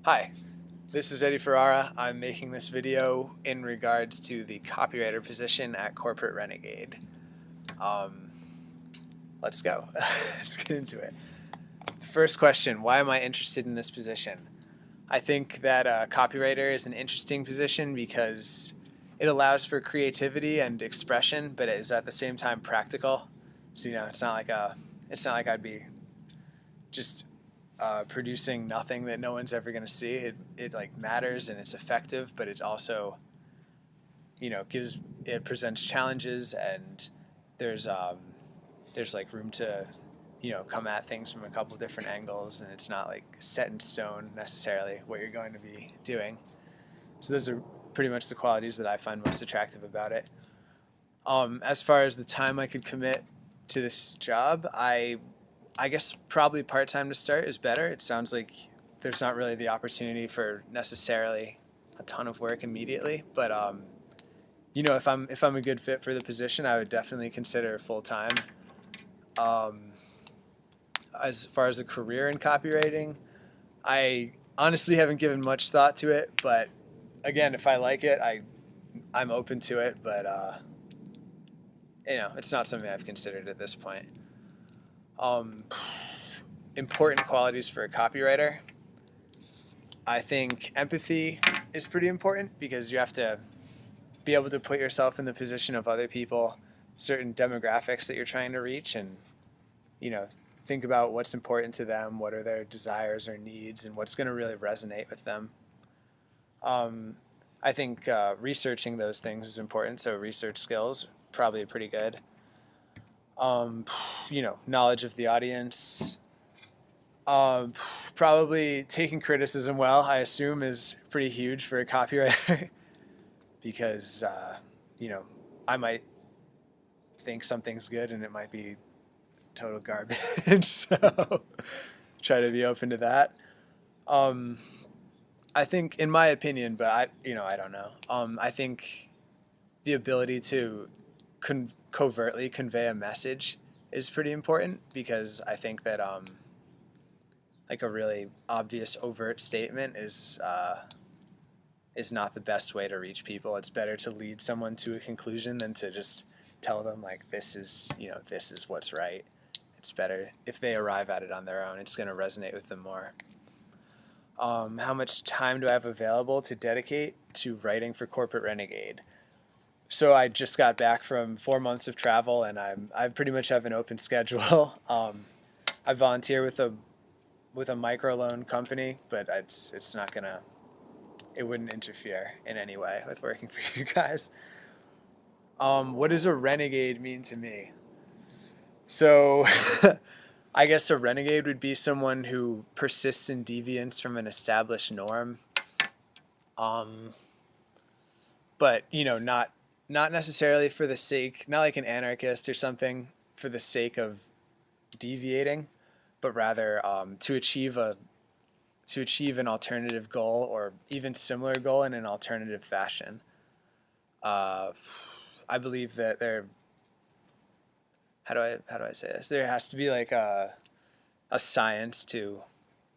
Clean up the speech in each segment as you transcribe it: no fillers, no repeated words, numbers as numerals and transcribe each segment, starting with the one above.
Hi, this is Eddie Ferrara. I'm making this video in regards to the copywriter position at Corporate Renegade. Um, let's go. Let's get into it. The first question, why am I interested in this position? I think that copywriter is an interesting position because it allows for creativity and expression, but it is at the same time practical. So, it's not like I'd be just producing nothing that no one's ever going to see. It like matters and it's effective, but it's also, it presents challenges, and there's um, there's like room to come at things from a couple different angles, and it's not like set in stone necessarily what you're going to be doing. So those are pretty much the qualities that I find most attractive about it. As far as the time I could commit to this job, I guess probably part-time to start is better. It sounds like there's not really the opportunity for necessarily a ton of work immediately, but if I'm a good fit for the position, I would definitely consider full-time. Um, as far as a career in copywriting, I honestly haven't given much thought to it, but again, if I like it, I'm open to it, but it's not something I've considered at this point. Um, Important qualities for a copywriter. I think empathy is pretty important because you have to be able to put yourself in the position of other people, certain demographics that you're trying to reach, and you know think about what's important to them, what are their desires or needs, and what's going to really resonate with them. Um, I think researching those things is important, so research skills probably pretty good. Um, Knowledge of the audience. Um, Probably taking criticism well, I assume, is pretty huge for a copywriter because, you know, I might think something's good and it might be total garbage. So try to be open to that. Um, I think, in my opinion, but I don't know. I think the ability to covertly convey a message is pretty important because I think that like a really obvious overt statement is not the best way to reach people. It's better to lead someone to a conclusion than to just tell them like this is what's right. It's better if they arrive at it on their own. It's going to resonate with them more. How much time do I have available to dedicate to writing for Corporate Renegade? So I just got back from 4 months of travel, and I pretty much have an open schedule. I volunteer with a microloan company, but it's not gonna it wouldn't interfere in any way with working for you guys. What does a renegade mean to me? So I guess a renegade would be someone who persists in deviance from an established norm. Um, but not necessarily for the sake, not like an anarchist or something for the sake of deviating, but rather to achieve an alternative goal or even similar goal in an alternative fashion. Uh, I believe that how do I say this? There has to be like a science to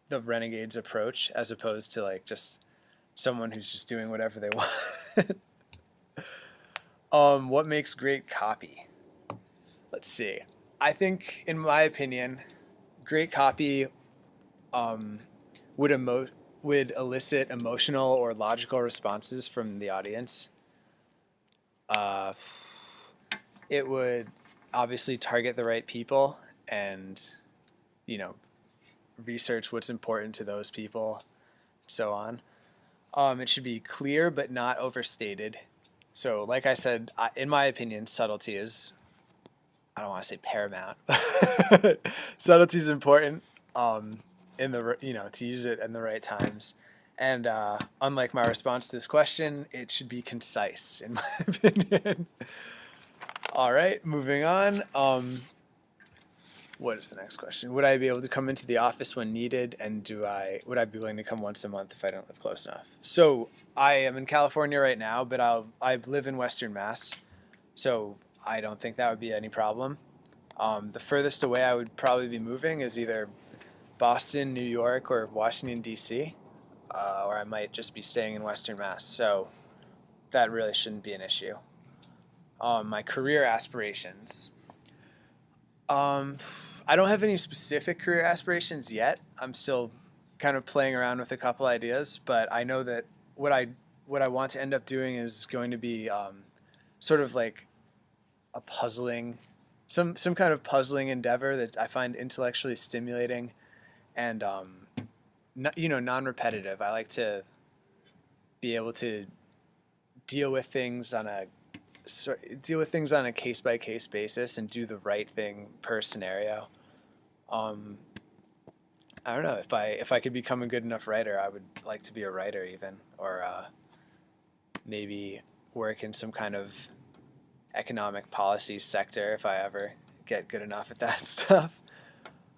the renegade's approach as opposed to like just someone who's just doing whatever they want. What makes great copy? Let's see. I think, in my opinion, great copy um, would would elicit emotional or logical responses from the audience. Uh, it would obviously target the right people and you know research what's important to those people, so on. It should be clear but not overstated. So, like I said, in my opinion, subtlety is, I don't want to say paramount. Subtlety is important. In the to use it in the right times. And unlike my response to this question, it should be concise, in my opinion. All right, moving on. What is the next question? Would I be able to come into the office when needed, and would I be willing to come once a month if I don't live close enough? So I am in California right now, but I live in Western Mass, so I don't think that would be any problem. The furthest away I would probably be moving is either Boston, New York, or Washington D.C. or I might just be staying in Western Mass. So that really shouldn't be an issue. My career aspirations. Um, I don't have any specific career aspirations yet. I'm still kind of playing around with a couple ideas, but I know that what I what I want to end up doing is going to be sort of like a puzzling, some kind of puzzling endeavor that I find intellectually stimulating and non-repetitive. I like to be able to deal with things on a case by case basis and do the right thing per scenario. Um, I don't know if I could become a good enough writer, I would like to be a writer even, or maybe work in some kind of economic policy sector if I ever get good enough at that stuff.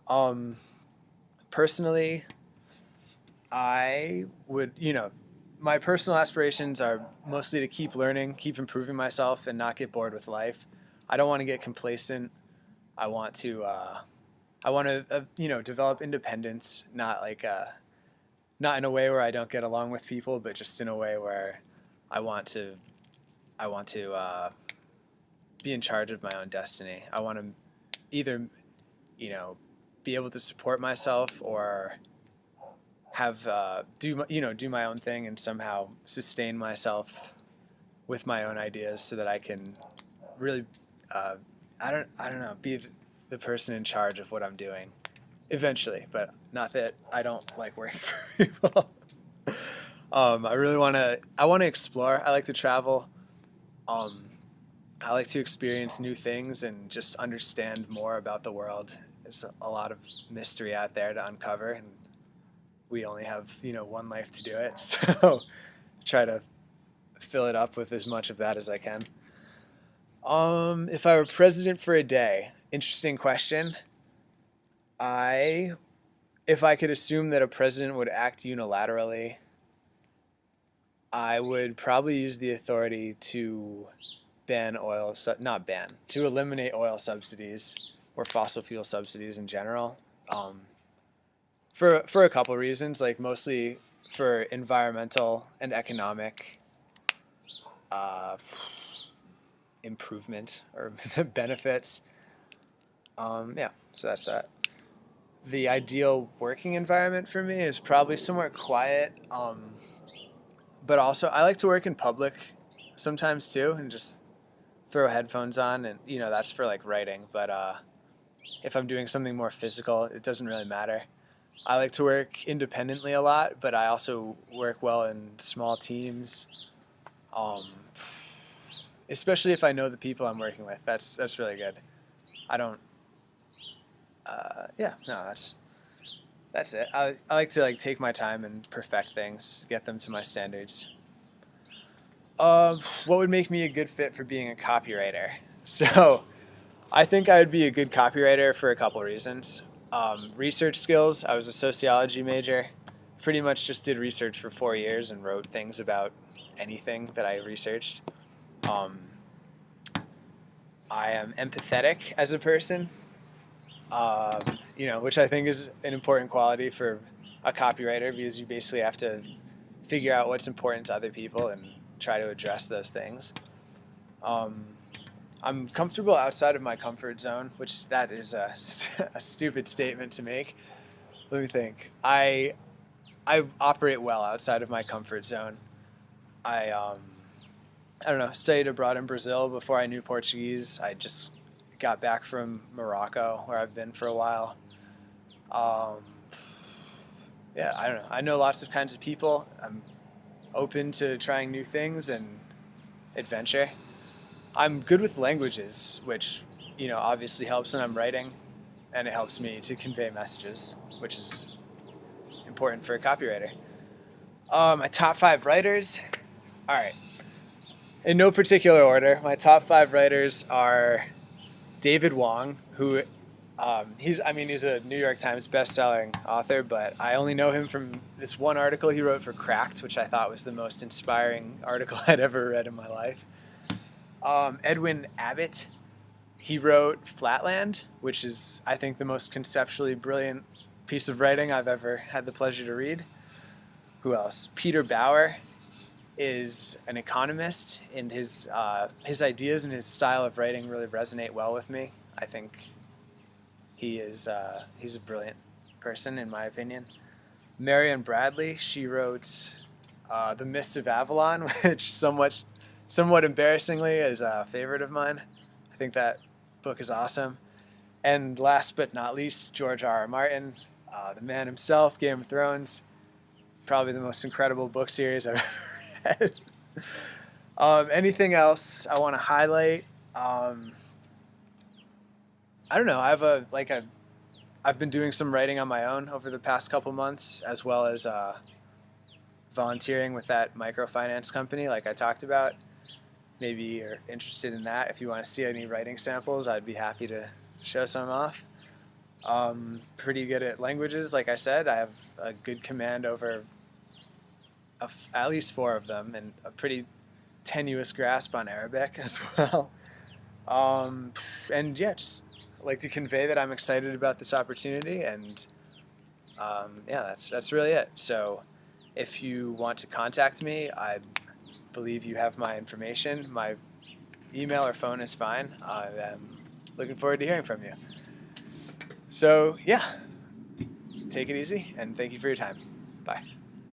Um, Personally, I would, my personal aspirations are mostly to keep learning, keep improving myself, and not get bored with life. I don't want to get complacent. I want to, develop independence, not in a way where I don't get along with people, but just in a way where I want to, I want to be in charge of my own destiny. I want to either, be able to support myself or have do my own thing and somehow sustain myself with my own ideas so that I can really I don't know, be the person in charge of what I'm doing eventually, but not that I don't like working for people. I want to explore. I like to travel. um, I like to experience new things and just understand more about the world. There's a lot of mystery out there to uncover, and we only have one life to do it. So try to fill it up with as much of that as I can. If I were president for a day, interesting question. I If I could assume that a president would act unilaterally, I would probably use the authority to not ban, to eliminate oil subsidies or fossil fuel subsidies in general. For a couple reasons, like mostly for environmental and economic uh, improvement or benefits. Yeah, so that's that. The ideal working environment for me is probably somewhere quiet, but also I like to work in public sometimes too, and just throw headphones on, and that's for like writing. But if I'm doing something more physical, it doesn't really matter. I like to work independently a lot, but I also work well in small teams. Um, Especially if I know the people I'm working with. That's really good. I don't. Yeah, no, that's it. I like to take my time and perfect things, get them to my standards. What would make me a good fit for being a copywriter? So I think I would be a good copywriter for a couple reasons. Research skills. I was a sociology major. Pretty much just did research for 4 years and wrote things about anything that I researched. Um, I am empathetic as a person, which I think is an important quality for a copywriter because you basically have to figure out what's important to other people and try to address those things. I'm comfortable outside of my comfort zone, which that is a stupid statement to make. Let me think. I operate well outside of my comfort zone. I don't know, studied abroad in Brazil before I knew Portuguese. I just got back from Morocco, where I've been for a while. Um, yeah, I don't know. I know lots of kinds of people. I'm open to trying new things and adventure. I'm good with languages, which, obviously helps when I'm writing, and it helps me to convey messages, which is important for a copywriter. My top 5 writers. All right. In no particular order, my top 5 writers are David Wong, who he's a New York Times best-selling author, but I only know him from this one article he wrote for Cracked, which I thought was the most inspiring article I'd ever read in my life. Edwin Abbott, he wrote Flatland, which is, I think, the most conceptually brilliant piece of writing I've ever had the pleasure to read. Who else? Peter Bauer is an economist, and his ideas and his style of writing really resonate well with me. I think he's a brilliant person, in my opinion. Marion Bradley, she wrote The Mists of Avalon, which somewhat embarrassingly is a favorite of mine. I think that book is awesome. And last but not least, George R. R. Martin, the man himself, Game of Thrones, probably the most incredible book series I've ever read. Anything else I want to highlight? I don't know. I've been doing some writing on my own over the past couple months, as well as volunteering with that microfinance company, like I talked about. Maybe you're interested in that. If you want to see any writing samples, I'd be happy to show some off. Pretty good at languages, like I said. I have a good command over at least 4 of them, and a pretty tenuous grasp on Arabic as well. And yeah, just like to convey that I'm excited about this opportunity, and yeah, that's really it. So if you want to contact me, I believe you have my information. My email or phone is fine. I am looking forward to hearing from you. So yeah, take it easy, and thank you for your time. Bye.